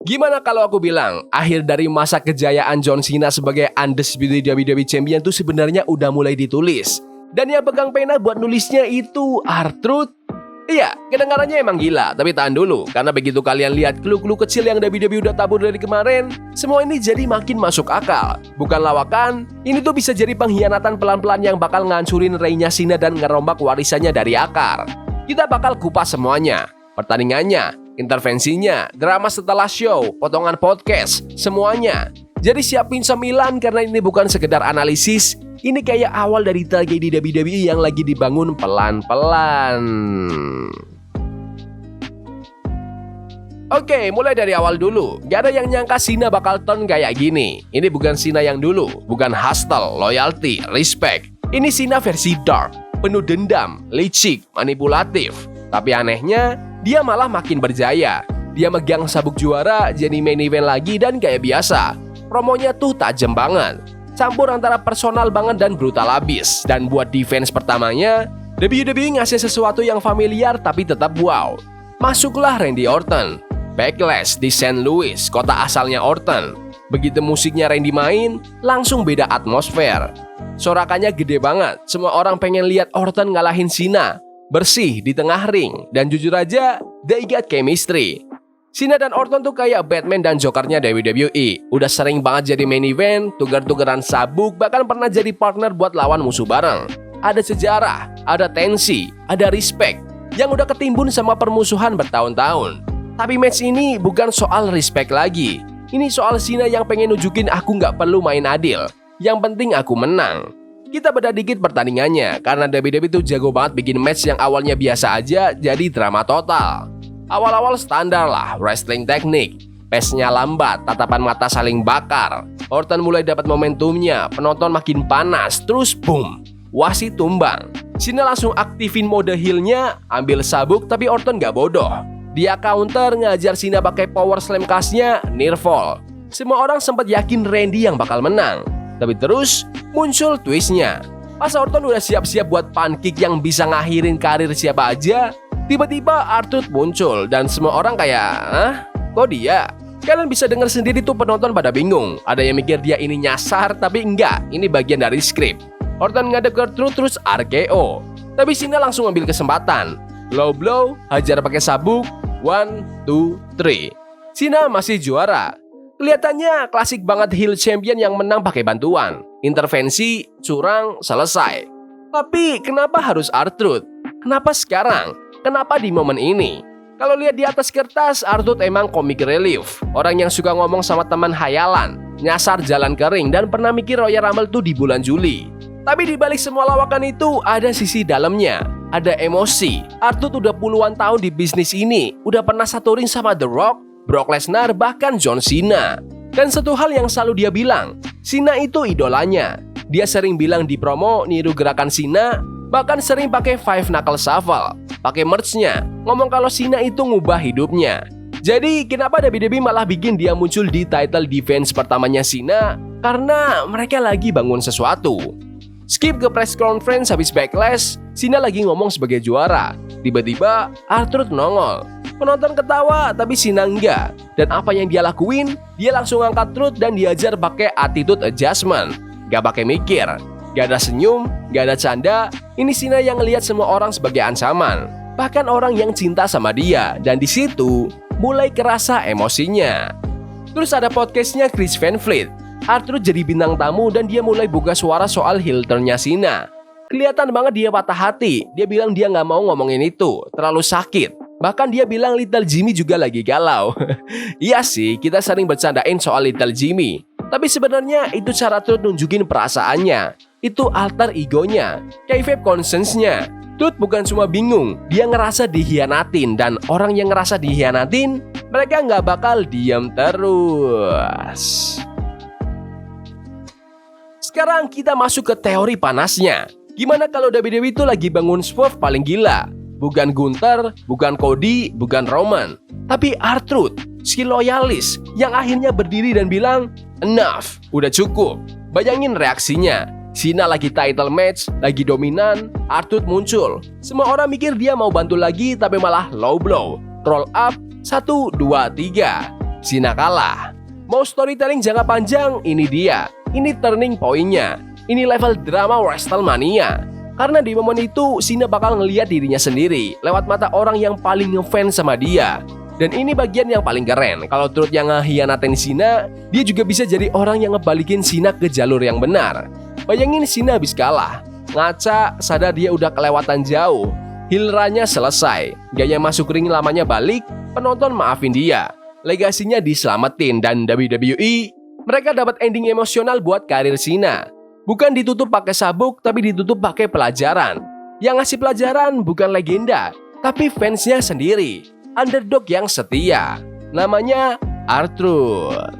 Gimana kalau aku bilang, akhir dari masa kejayaan John Cena sebagai undisputed WWE Champion tuh sebenarnya udah mulai ditulis. Dan yang pegang pena buat nulisnya itu R-Truth. Iya, kedengarannya emang gila, tapi tahan dulu. Karena begitu kalian lihat clue-clue kecil yang WWE udah tabur dari kemarin, semua ini jadi makin masuk akal. Bukan lawakan, ini tuh bisa jadi pengkhianatan pelan-pelan yang bakal ngancurin reinya Cena dan ngerombak warisannya dari akar. Kita bakal kupas semuanya. Pertandingannya, intervensinya, drama setelah show, potongan podcast, semuanya. Jadi siapin cemilan karena ini bukan sekedar analisis, ini kayak awal dari tragedi WWE yang lagi dibangun pelan-pelan. Oke, mulai dari awal dulu. Gak ada yang nyangka Cena bakal turn kayak gini. Ini bukan Cena yang dulu, bukan hustle, loyalty, respect. Ini Cena versi dark, penuh dendam, licik, manipulatif. Tapi anehnya, dia malah makin berjaya. Dia megang sabuk juara, jadi main event lagi dan kayak biasa. Promonya tuh tajam banget. Campur antara personal banget dan brutal abis. Dan buat defense pertamanya, WWE ngasih sesuatu yang familiar tapi tetap wow. Masuklah Randy Orton. Backlash di St. Louis, kota asalnya Orton. Begitu musiknya Randy main, langsung beda atmosfer. Sorakannya gede banget, semua orang pengen lihat Orton ngalahin Cena. Bersih di tengah ring, dan jujur aja, they got chemistry. Cena dan Orton tuh kayak Batman dan Jokernya WWE. Udah sering banget jadi main event, tugar-tugaran sabuk, bahkan pernah jadi partner buat lawan musuh bareng. Ada sejarah, ada tensi, ada respect, yang udah ketimbun sama permusuhan bertahun-tahun. Tapi match ini bukan soal respect lagi. Ini soal Cena yang pengen nunjukin aku nggak perlu main adil. Yang penting aku menang. Kita bedah dikit pertandingannya, karena WWE tuh jago banget bikin match yang awalnya biasa aja jadi drama total. Awal-awal standar lah, wrestling teknik. Pace-nya lambat, tatapan mata saling bakar. Orton mulai dapat momentumnya, penonton makin panas, terus boom, wasit tumbang. Cena langsung aktifin mode heal-nya, ambil sabuk tapi Orton gak bodoh. Dia counter ngajar Cena pakai power slam khasnya, near fall. Semua orang sempat yakin Randy yang bakal menang. Tapi terus muncul twistnya. Pas Orton udah siap-siap buat pancake yang bisa ngakhirin karir siapa aja, tiba-tiba R-Truth muncul dan semua orang kayak, "Hah? Kok dia?" Kalian bisa dengar sendiri tuh penonton pada bingung. Ada yang mikir dia ini nyasar, tapi enggak, ini bagian dari skrip. Orton ngadep ke R-Truth terus RKO. Tapi Cena langsung ambil kesempatan. Low blow, hajar pakai sabuk, 1, 2, 3. Cena masih juara. Kelihatannya klasik banget heel champion yang menang pakai bantuan. Intervensi, curang, selesai. Tapi kenapa harus R-Truth? Kenapa sekarang? Kenapa di momen ini? Kalau lihat di atas kertas, R-Truth emang comic relief. Orang yang suka ngomong sama teman hayalan, nyasar jalan kering, dan pernah mikir Royal Rumble tuh di bulan Juli. Tapi di balik semua lawakan itu, ada sisi dalamnya. Ada emosi. R-Truth udah puluhan tahun di bisnis ini. Udah pernah satu ring sama The Rock, Brock Lesnar, bahkan John Cena. Dan satu hal yang selalu dia bilang, Cena itu idolanya. Dia sering bilang di promo niru gerakan Cena, bahkan sering pakai Five Knuckle Shuffle, pakai merch-nya, ngomong kalau Cena itu ngubah hidupnya. Jadi kenapa WWE malah bikin dia muncul di title defense pertamanya Cena? Karena mereka lagi bangun sesuatu. Skip ke press conference habis Backlash, Cena lagi ngomong sebagai juara. Tiba-tiba R-Truth nongol. Penonton ketawa tapi Cena enggak. Dan apa yang dia lakuin? Dia langsung angkat Truth dan diajar pakai attitude adjustment. Gak pakai mikir, gak ada senyum, gak ada canda. Ini Cena yang ngelihat semua orang sebagai ancaman. Bahkan orang yang cinta sama dia. Dan di situ mulai kerasa emosinya. Terus ada podcastnya Chris Van Vliet. R-Truth jadi bintang tamu dan dia mulai buka suara soal heel turn-nya Cena. Kelihatan banget dia patah hati. Dia bilang dia gak mau ngomongin itu, terlalu sakit. Bahkan dia bilang Little Jimmy juga lagi galau. Iya sih, kita sering bercandain soal Little Jimmy. Tapi sebenarnya itu cara Truth nunjukin perasaannya. Itu alter egonya, kayfabe conscience-nya. Truth bukan cuma bingung, dia ngerasa dihianatin. Dan orang yang ngerasa dihianatin, mereka nggak bakal diam terus. Sekarang kita masuk ke teori panasnya. Gimana kalau WWE itu lagi bangun swerve paling gila? Bukan Gunther, bukan Cody, bukan Roman, tapi R-Truth, si loyalis yang akhirnya berdiri dan bilang, "Enough, udah cukup." Bayangin reaksinya. Cena lagi title match, lagi dominan, R-Truth muncul. Semua orang mikir dia mau bantu lagi, tapi malah low blow, roll up, 1, 2, 3. Cena kalah. Mau storytelling jangka panjang, ini dia. Ini turning point-nya. Ini level drama WrestleMania. Karena di momen itu, Cena bakal ngeliat dirinya sendiri lewat mata orang yang paling ngefans sama dia. Dan ini bagian yang paling keren. Kalau turut yang ngehianatin Cena, dia juga bisa jadi orang yang ngebalikin Cena ke jalur yang benar. Bayangin Cena habis kalah. Ngaca, sadar dia udah kelewatan jauh. Heel run-nya selesai. Gaya masuk ring lamanya balik, penonton maafin dia. Legasinya diselamatin dan WWE, mereka dapat ending emosional buat karir Cena. Bukan ditutup pakai sabuk, tapi ditutup pakai pelajaran. Yang ngasih pelajaran bukan legenda, tapi fansnya sendiri. Underdog yang setia. Namanya R-Truth.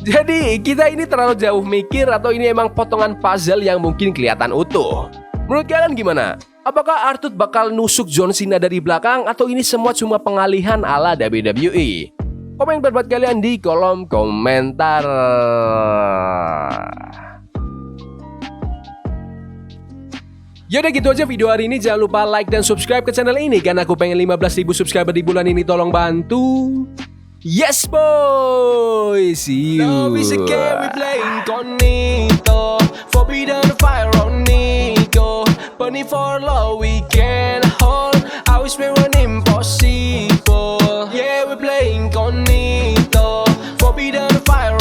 Jadi, kita ini terlalu jauh mikir atau ini emang potongan puzzle yang mungkin kelihatan utuh? Menurut kalian gimana? Apakah R-Truth bakal nusuk John Cena dari belakang atau ini semua cuma pengalihan ala WWE? Komen pendapat kalian di kolom komentar. Yaudah gitu aja video hari ini. Jangan lupa like dan subscribe ke channel ini karena aku pengen 15.000 subscriber di bulan ini. Tolong bantu. Yes boy. See you. Love is a game we play incognito. Forbidden fire on Nico. Bunny for love we can hold. I wish we were impossible. Yeah we play incognito. Forbidden fire